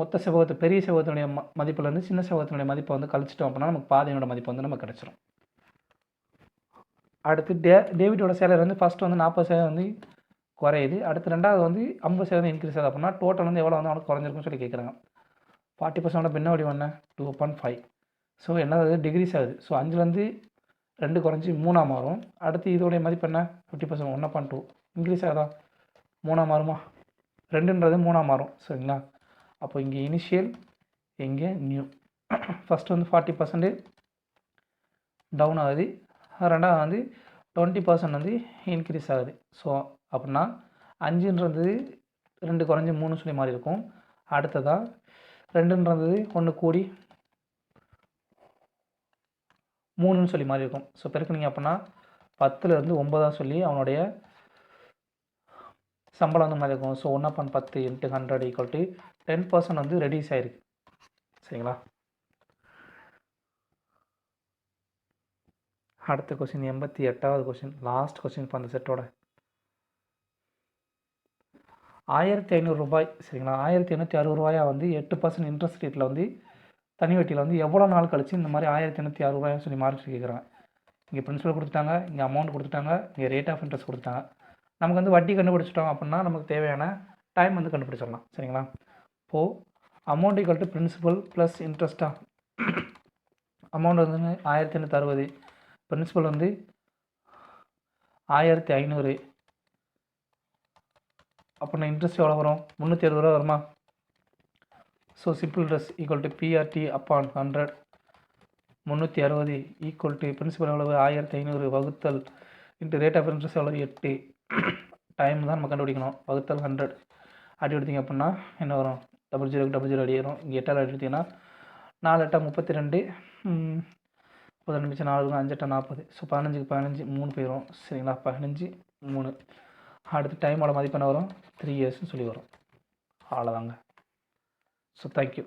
மொத்த செவ்வகத்து பெரிய செவ்வகத்தினுடைய மதிப்புலேருந்து சின்ன செவ்வகத்தினுடைய மதிப்பை வந்து கழிச்சிட்டோம் அப்படின்னா நமக்கு பாதையோட மதிப்பு வந்து நமக்கு கிடச்சிரும். அடுத்து டேவிட்டோட சேலரி வந்து ஃபஸ்ட்டு வந்து 40% வந்து குறையுது. அடுத்து ரெண்டாவது வந்து 50% இன்க்ரீஸ் ஆகுது. அப்படின்னா டோட்டல் வந்து எவ்வளோ வந்து அவனுக்கு குறைஞ்சிருக்குன்னு சொல்லி கேட்குறாங்க. 40% பின்ன வடி ஒன்று 2.5. ஸோ என்னது டிகிரிஸ் ஆகுது. ஸோ 5லேருந்து 2 குறைஞ்சி 3 மாறும். அடுத்து இதோடைய மதிப்பு என்ன, 50% 1.2 இன்க்ரீஸ் ஆகுதா, 3 மாறுமா, 2ன்றது 3 மாறும். சரிங்களா. அப்போ இங்கே இனிஷியல், இங்கே நியூ. ஃபஸ்ட்டு வந்து 40% டவுன் ஆகுது, ரெண்டாவது வந்து 20% வந்து இன்க்ரீஸ் ஆகுது. ஸோ அப்படின்னா 5ன்றது 2 குறைஞ்சி 3 சொல்லி மாறி இருக்கும். அடுத்ததாக 2ன்றது 1 கூடி 3ன்னு சொல்லி மாறி இருக்கும். ஸோ பெருக்குனிங்க அப்படின்னா 10லேருந்து 9 சொல்லி அவனுடைய சம்பளம் வந்து மாதிரி இருக்கும். ஸோ 1/10 × 100 = 10% வந்து ரெடியூஸ் ஆகிருக்கு. சரிங்களா? அடுத்த கொஸ்டின் 88வது கொஸ்டின், லாஸ்ட் கொஸ்டின் இப்போ அந்த செட்டோட. 1500 ரூபாய். சரிங்களா? 1860 ரூபாயா வந்து 8% இன்ட்ரெஸ்ட் ரேட்டில் வந்து தனி வட்டியில் வந்து எவ்வளோ நாள் கழிச்சு இந்த மாதிரி 1860 ரூபாய்னு சொல்லி மாற்றி கேட்குறாங்க. இங்கே பிரின்சிபல் கொடுத்துட்டாங்க, இங்கே அமௌண்ட் கொடுத்துட்டாங்க, இங்கே ரேட் ஆஃப் இன்ட்ரெஸ்ட் கொடுத்துட்டாங்க. நமக்கு வந்து வட்டி கண்டுபிடிச்சிட்டோம் அப்படின்னா நமக்கு தேவையான டைம் வந்து கண்டுபிடிச்சிடலாம். சரிங்களா? இப்போது amount equal to principal plus இன்ட்ரெஸ்ட்டாக. அமௌண்ட் வந்து 1860, பிரின்சிபல் வந்து 1500. அப்படின்னா இன்ட்ரெஸ்ட் எவ்வளோ வரும்? 360 ரூபா வருமா? So simple interest equal to PRT upon 100. 360 equal to principal எவ்வளவு? 1500 வகுத்தல் இன்ட்டு ரேட் ஆஃப் இன்ட்ரெஸ்ட் எவ்வளவு? 8. டைம் தான் நம்ம கண்டுபிடிக்கணும். வகுத்தல் 100 அடி எடுத்திங்க அப்படின்னா என்ன வரும்? 00 அடிக்கிறோம். இங்கே 8 அடி எடுத்திங்கன்னா 4 8 32, 12 மிச்சம் 4 5 8 40. ஸோ 15க்கு 15 3 போயிடும். சரிங்களா? 15 3. அடுத்து டைமோட மதிப்பு என்ன வரும்? 3 இயர்ஸ்னு சொல்லி வரும். அவ்வளோதாங்க. So thank you.